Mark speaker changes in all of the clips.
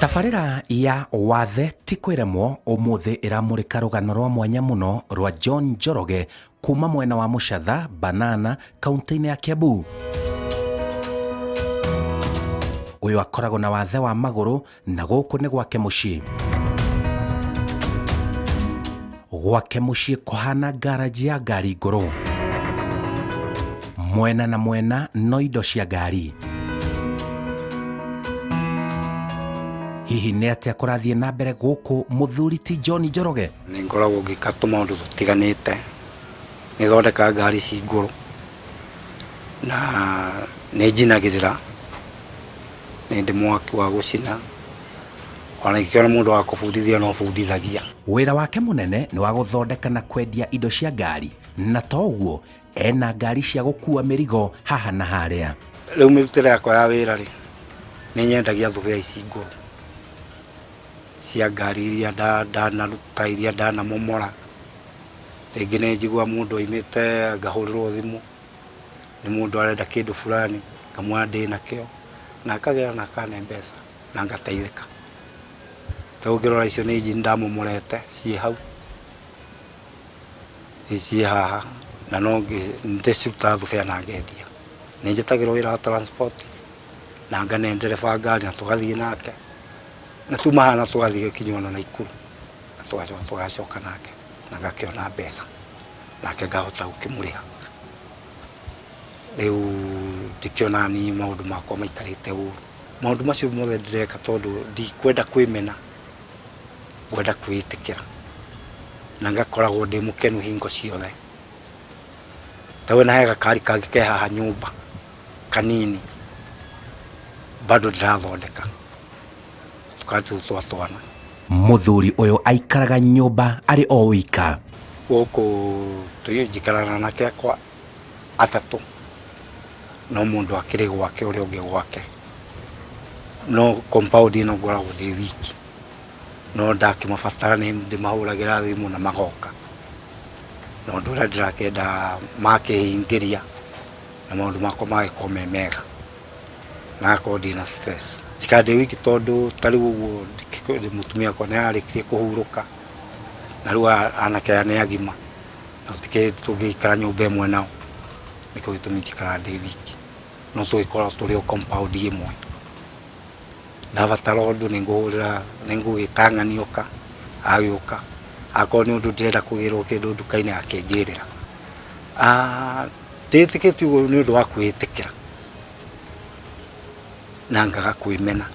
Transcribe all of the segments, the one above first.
Speaker 1: Tabarĩra ya wathe ti kwĩremwo ũmũthĩ ĩramũrĩka rũgano rwa mwanya mũno rwa John Njoroge kuma mwena wa Mũchatha, Banana, kaunti-inĩ ya Kiambu. Ũyũ akoragwo na wathe wa magũrũ na gũkũ nĩ gwake mũciĩ. Gwake mũciĩ kũhana garaji ya ngari ngũrũ. Mwena na mwena no indo cia ngari. Hihi nĩ atĩa kũrathiĩ na mbere gũkũ mũthuri ti John Njoroge?
Speaker 2: Nĩ ngoragwo ngĩka tũmaũndũ tũtiganĩte. Nĩ thondekaga ngari ici ngũrũ na nĩ njinagĩrĩra, nĩ ndĩ mwaki wa gũcina, ona ingĩona mũndũ wa kũbundithia no bundithagia.
Speaker 1: Wĩra wake mũnene nĩ wa gũthondeka na kwendia indo cia ngari, na to ũguo ena ngari cia gũkua mĩrigo haha na harĩa.
Speaker 2: Rĩu mĩrutĩre yakwa ya wĩra rĩ, nĩ nyendagia thũgĩa ici ngũrũ cia ngari iria ndanaruta, iria ndanamomora. Rĩngĩ nĩ njigua mũndũ oimĩte ngahũrĩrwo thimũ, nĩ mũndũ arenda kĩndũ fulani, ngamwĩra ndĩ nakĩo, na akagĩra na akane mbeca na ngateithĩka. Ta ũngĩrora icio nĩ injini ndamomorete ciĩ hau, ciĩ haha, na no ndĩciruta thũbĩa na ngendia. Nĩ njĩtagĩrwo wĩra wa transport na ngane ndereba ngari na tũgathiĩ nake, na tuma haha na tũgathiĩ gũkinya ona Naikuru, na tũgacoka nake na ngakĩona mbeca, nake ngahota gũkĩmũrĩha. Rĩu ndikĩona ni maũndũ makwa maikarĩte ũru. Maũndũ macio mothe ndĩreka tondũ ndikwenda kwĩmena, ngwenda kwĩĩtĩkĩra, na ngakoragwo ndĩ mũkenu hingo ciothe. Ta wĩna he gakari kangĩ ke haha nyũmba kanini, bado ndĩrathondeka twa twana.
Speaker 1: Mũthuri ũyũ aikaraga nyũmba arĩ o wika.
Speaker 2: Gũkũ njikaraga na anake akwa atatũ, no mũndũ akĩrĩ gwake ũrĩa ũngĩ gwake. No compound ĩno ngoragwo ndĩ wiki, no ndakĩmabatara nĩ ndĩmahũragĩra thimũ na magoka. Na ũndũ ũrĩa ndĩrakĩenda makĩhingĩria na maũndũ makwa magĩkorwo me mega, na ngakorwo ndĩ stress. Njikara ndĩ wiki tondũ ta rĩu ũguo mũtumia wakwa nĩ arĩkirie kũhurũka, na rĩu anake aya nĩ agima, na tũngĩikara nyũmba ĩmwe nao, nĩkĩo gĩtũmi njikara ndĩ wiki, no tũgĩkorwo tũrĩ o compound ĩmwe. Ndabatara ũndũ nĩ ngũhũrĩra, nĩ ngũgĩta ng'ani oka, agĩũka. Akorwo nĩ ũndũ ndĩrenda kũgĩrwo kĩndũ nduka-inĩ akĩngĩrĩra. Ndĩtĩkĩtie ũguo nĩ ũndũ wa kwĩĩtĩkĩra na ngaga kwĩmena,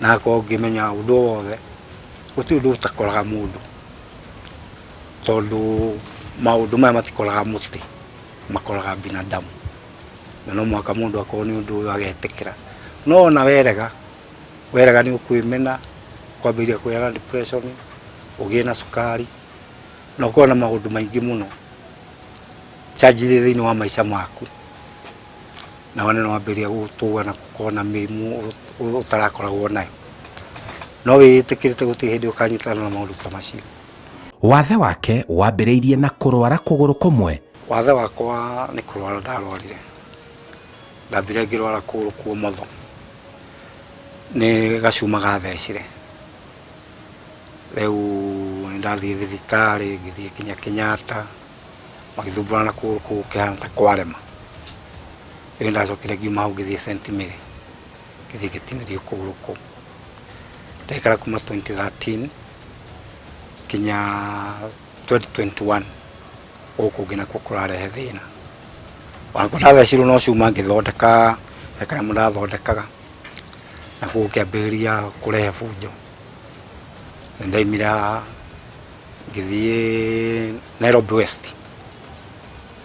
Speaker 2: na akorwo ngĩmenya ũndũ wothe gũtirĩ ũndũ ũtakoraga mũndũ, tondũ maũndũ maya matikoraga mũtĩ, makoraga binadamu. Na no mũhaka mũndũ akorwo nĩ ũndũ ũyũ agetĩkĩra. No ona werega nĩ ũkwĩmena, kwambĩrĩria kũgĩa na depression, ũgĩe na cukari, na ũkorwo na maũndũ maingĩ mũno charge thĩinĩ wa maica maku, na wone no wambĩrĩria gũtũga na gũkorwo na mĩrimũ ũtarakoragwo nayo. No wĩĩtĩkĩrĩte gũtirĩ hĩndĩ ũkanyitana na maũndũ ta macio.
Speaker 1: Wathe wake wambĩrĩirie na kũrwara kũgũrũ kũmwe.
Speaker 2: Wathe wakwa nĩ kũrwara ndarwarire. Ndambire ngĩrwara kũgũrũ kwa ũmotho, nĩ gacuma gathecire. Rĩu nĩ ndathiĩ thibitarĩ, ngĩthiĩ kinya Kenyatta, magĩthumbũra na kũgũrũ kũu kĩhana ta kwarema. Rĩu ndacokire ngiuma hau ngĩthiĩ St. Mary, ngĩthiĩ ngĩtinĩrio kũgũrũ kũu. Ndaikara kuma 2013 kinya 2021, gũkũ nginya kũrarehe thĩna. Wangũ ndathecirwo no cuma ngĩthondeka, kanyamũ ndathondekaga, na kũu kĩambĩrĩria kũrehe bunjo. Nĩ ndaimire haha ngĩthiĩ Nairobi West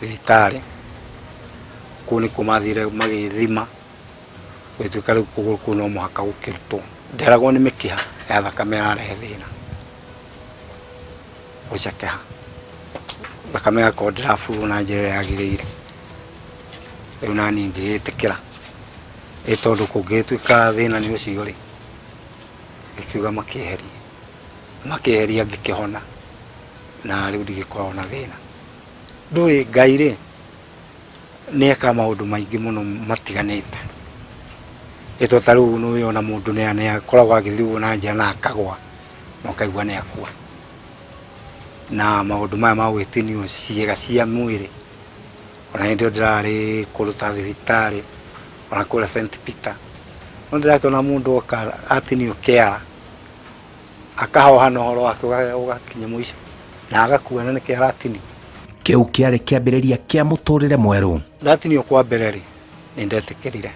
Speaker 2: thibitarĩ, kũu nĩkuo mathire magĩthima, gũgĩtuĩka rĩu kũgũrũ kũu no mũhaka gũkĩrutwo. Nderagwo nĩ mĩkiha ya thakame yarehe thĩna, gũcekeha, thakame ĩgakorwo ndĩraburwo na njĩra ĩrĩa yagĩrĩire. Rĩu naniĩ ngĩgĩtĩkĩra, tondũ kũngĩgĩtuĩka thĩna nĩ ũcio rĩ, gĩkiuga makĩeheria ngĩkĩhona, na rĩu ndigĩkoragwo na thĩna. Ndũĩ Ngai rĩ, nĩ ekaga maũndũ maingĩ mũno matiganĩte. ito taru no yo na mundu ne akoragwo agithiu na njira na akagwa no kaigua ne akua na maundu maya ma gwitinio ciĩga cia mwĩrĩ ona ndio ndirarĩ kũruta thibitari ona kũrĩa St Peter no ndirakiona mundu atinio kĩara akahoha na ũhoro wake ũgakinya mũico na agakua na nĩkĩ aratinio.
Speaker 1: Kĩu kĩarĩ kĩambĩrĩria kĩa mũtũrĩre mwerũ.
Speaker 2: Ndatinio kwa mbere rĩ nĩ ndetĩkĩrire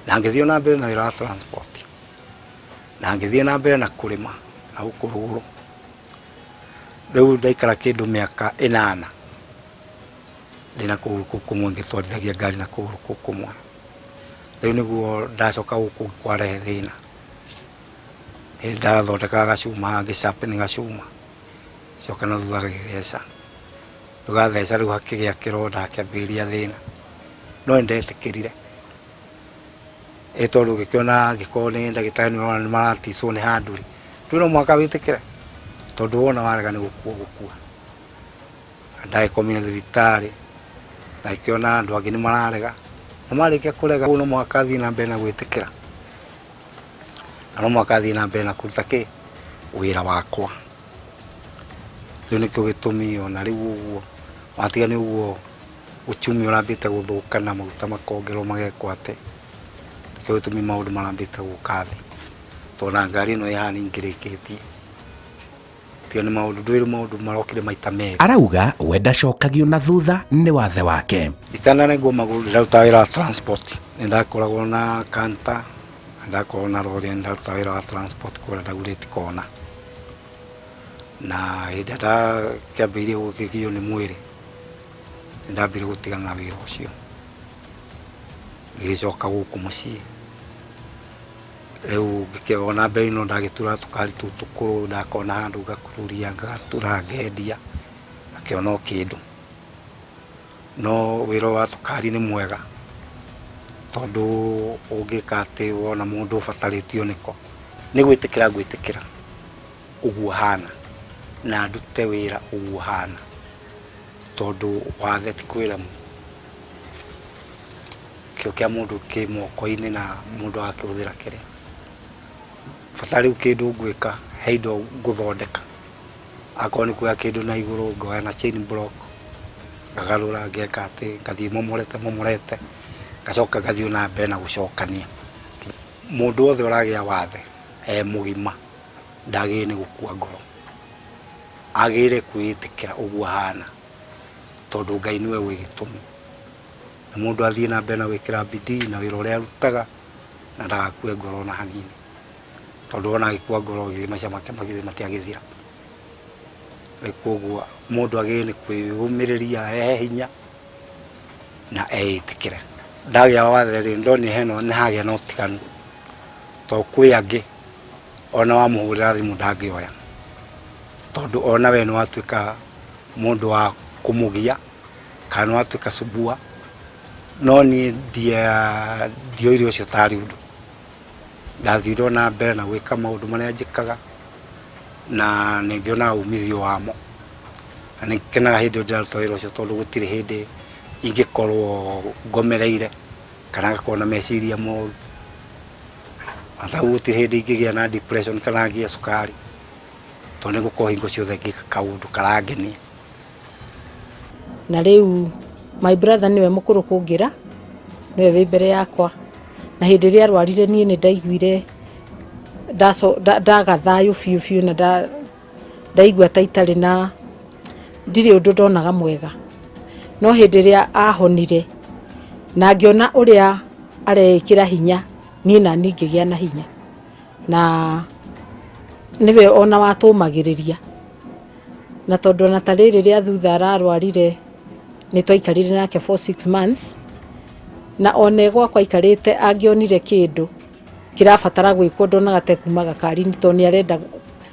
Speaker 2: na ngĩthiĩ na mbere na wĩra wa transport na ngĩthiĩ na mbere na kũrĩma na gũkũrũgũrũ. Rĩu ndaikara kĩndũ mĩaka 8 ndĩna kũgũrũ kũmwe ngĩtwarithagia ngari na kũgũrũ kũmwe. Rĩu nĩguo ndacoka gũkũ kwarehe thĩna ndathondeka gacuma ngĩcapeni gacuma coka na thutha gĩtheca ndũgatheca rĩu hakĩgĩa kĩronda kĩambĩrĩria thĩna no ndetĩkĩrire tondũ gĩkĩona angĩkorwo nĩ ndagĩtarĩ nĩ maraticwo nĩ handũ rĩ ndũĩ no mũhaka wĩtĩkĩre tondũ wona warega nĩ gũkua. Ndagĩkomire thibitarĩ na ngĩkĩona andũ angĩ nĩ mararega na marĩkia kũrega no mũhaka thiĩ na mbere na gwĩtĩkĩra na no mũhaka thiĩ na mbere na kũruta wĩra wakwa. Rĩu nĩkĩo gĩtũmi ona rĩu ũguo watiga nĩ ũguo uchumi ũrambĩte gũthũka na maguta makongerwo magekwo atĩ nĩkĩo gĩtũmi maũndũ marambĩte gũka thĩ tondũ ngari ĩno ya ningĩrĩkĩtie tiga nĩ maũndũ marokire maita merĩ.
Speaker 1: Arauga we ndacokagio na thutha nĩ wathe wake.
Speaker 2: Itananengwo magũrũ ndĩraruta wĩra wa transport nĩ ndakoragwo na kanta ndakoragwo na rori nĩ ndaruta wĩra wa transport kũrĩa ndagurĩte kona na hĩndĩ ndakĩambĩrĩirie gũkĩgio nĩ mwĩrĩ nĩ ndambire gũtigana na wĩra ũcio ngĩcoka gũkũ mũciĩ. Rĩu ngĩkĩona mbere ĩno ndagĩtura tũkari tũu tũkũrũ ndakona handũ ngakururia ngatura ngendia ngakĩona kĩndũ no wĩra wa tũkari nĩ mwega tondũ ũngĩka atĩ wona mũndũ ũbatarĩtio nĩko nĩ gwĩtĩkĩra ũguo hana na ndute wĩra ũguo hana tondũ wathe ti kwĩra kĩo kĩa mũndũ kĩ moko-inĩ na mũndũ agakĩhũthĩra kĩrĩa bata rĩu kĩndũ ngwĩka he indo ngũthondeka akorwo nĩ kuoya kĩndũ na igũrũ ngoya na chain block ngagarũra ngeka atĩ ngathiĩ momorete ngacoka ngathiĩ na mbere na gũcokania. Mũndũ wothe ũragĩa wathe mũgima ndagĩrĩire nĩ gũkua ngoro agĩrĩire kwĩĩtĩkĩra ũguo hana tondũ Ngai nĩwe wĩ gĩtũmi na mũndũ athiĩ na mbere na gwĩkĩra bidii na wĩra ũrĩa arutaga na ndagakue ngoro na hanini tondũ ona agĩkua ngoro maica make matiagĩthira. Koguo mũndũ agĩrĩire nĩ kwĩyũmĩrĩria ehe hinya na eĩtĩkĩre. Ndagĩa wathe rĩ ndonire heno nĩ hagĩa na ũtiganu tondũ kwĩ angĩ ona wamũhũrĩra thimũ ndangĩoya tondũ ona we nĩ watuĩka mũndũ wa kũmũgia kana nĩ watuĩka subua no niĩ ndioire ũcio tarĩ ũndũ ndathire na mbere na gwĩka maũndũ marĩa njĩkaga na nĩ ngĩonaga umithio wamo na nĩ ngĩkenaga hĩndĩ ĩyo ndĩraruta wĩra ũcio tondũ gũtirĩ hĩndĩ ingĩkorwo ngomereire kana ngakorwo na meciria moru na gũtirĩ hĩndĩ ingĩgĩa na depression kana ngĩe cukari tondũ nĩ gũkorwo hingo ciothe ngĩka kaũndũ karangenia.
Speaker 3: Na rĩu my brother niwe mũkũrũ kũngĩra niwe wĩ mbere yakwa na hĩndĩ ĩrĩa arwarire niĩ nĩ ndaiguire ndaga thayũ biũ na ndaigua ta itarĩ na ndirĩ ũndũ ndonaga mwega no hĩndĩ ĩrĩa ahonire na ngĩona ũrĩa arekĩra hinya niĩ na niĩ ngĩgĩa na hinya na niwe ona watũmagĩrĩria na tondũ ona ta rĩrĩ rĩa thutha ararwarire nĩ twaikarire nake for 6 months na one gwakwa aikarĩte angĩonire kĩndũ kĩrabatara gwĩkwo ndonaga ta kuma gakari tondũ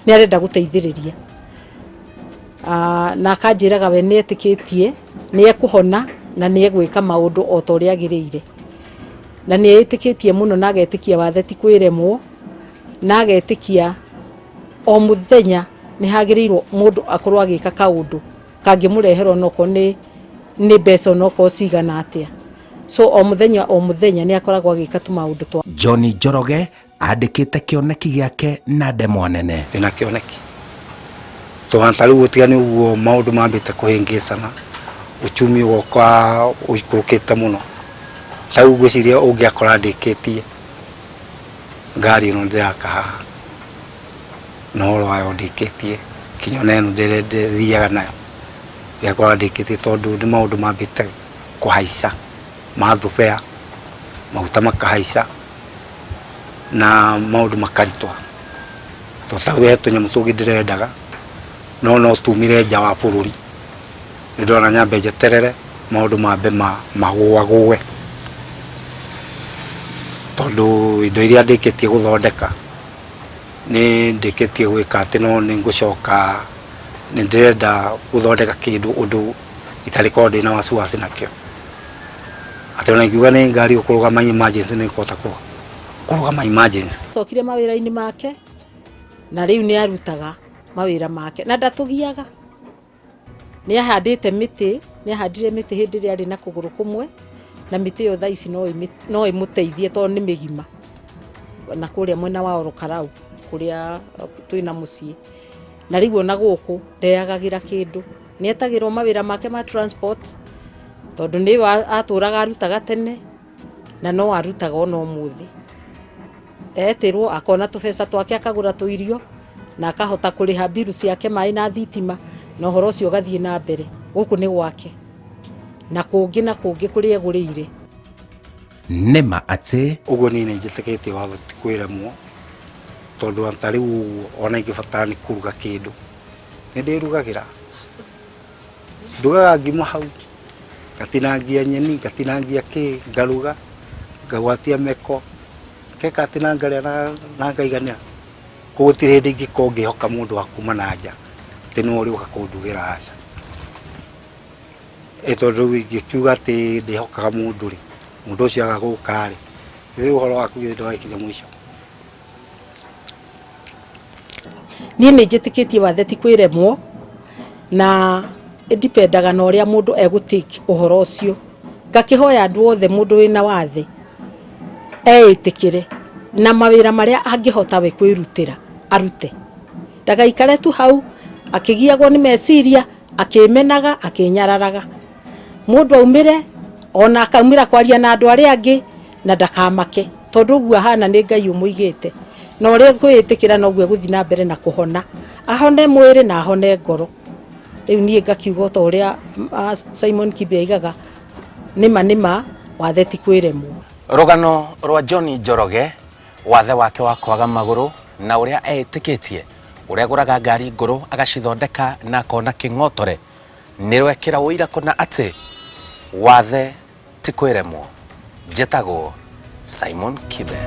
Speaker 3: nĩ arenda gũteithĩrĩria na akanjĩraga we nĩ etĩkĩtie nĩ ekũhona na nĩ egwĩka maũndũ o ta ũrĩa agĩrĩire na nĩ etĩkĩtie mũno na agetĩkia wathe ti kwĩremwo na agetĩkia o mũthenya nĩ hagĩrĩirwo mũndũ akorwo agĩka kaũndũ kangĩmũrehera onoko nĩ mbeca onoko cigana atĩa so o muthenya ni akoragwo agika tu maundu twa.
Speaker 1: John Njoroge andikite kioneki giake na ndemwa nene.
Speaker 2: Ndina kioneki tuhanta riu gutigani uguo maundu mambite kuhingicana uchumi woka uikurukite muno tau gwiciria ungiakora ndikitie ngari ino ndiraka haha no horo wayo ndikitie kinyona ino ndirithiaga nayo ngiakora ndikitie tondu ndi maundu mambite kuhaica mathubea maguta makahaica na maundu makaritwa to tau hetu nyamu tungi ndirendaga no tumire nja wa bururi ndona nyambe njeterere maundu mambe magũagũe tondu indo iria ndikitie guthondeka ni ndikitie gwika ati no ni ngucoka ni ndirenda guthondeka kindu undu itariko ndina wasiwasi nakio ati ona ngiuga ni ngari ukurugama emergency ni kota kurugama emergency
Speaker 3: cokire mawira-ini make na riu ni arutaga mawira make na ndatugiaga ni ahandite miti ni ahandire miti hindi ria ari na kuguru kumwe na miti yo thaici no imuteithie tondu ni migima na kuria mwena wa Orokarau kuria twina mucii na riu ona guku ndeagagira kindu ni etagirwo mawira make ma transport tondu ni aturaga arutaga tene na no arutaga ona umuthi etirwo akona tubesa twake akagura tuirio na akahota kuriha biru ciake mai na thitima na horo ucio gathie na mbere guku ni gwake na kungi kuri egurire
Speaker 1: nima ati
Speaker 2: uguo ni njitikitie watho tikwiremwo tondu anta riu ona ingibatara ni kuruga kindu ni ndirugagira ndugaga ngima hau gatinangia nyeni gatinangia ki ngaruga ngagwatia meko keka tinangaria na ngaigania kugutire hindi ingiko ngihoka mundu wa kuma na nja ati no uri ukakundugira aca tondu ingikiuga ati ndihokaga mundu ri mundu ucio agaguka ri riu uhoro waku ndwakinya mwisho
Speaker 3: ni njitikitie wathe ti kwiremwo na indipendaga na uria mundu egutiki uhoro ucio ngakihoya andu othe mundu wina wathe eitikire na mawira maria angihota we kwirutira arute ndagaikare tu hau akigiagwo ni meciria akimenaga akinyararaga mundu aumire ona akaumira kwaria na andu aria angi na ndakamake tondu uguo hana ni Ngai umuigite na uria kwitikira no guo guthi na mbere na kuhona ahone mwiri na ahone ngoro riu nie ngakiuga to uria Simon Kibe aigaga nima wathe ti kwiremwo.
Speaker 1: Rugano rwa John Njoroge wathe wake wa kwaga maguru na uria etikitie uria guraga ngari nguru agacithondeka na akona king'otore nirwekira uira kona ati wathe ti kwiremwo. Njĩtagwo Simon Kibe.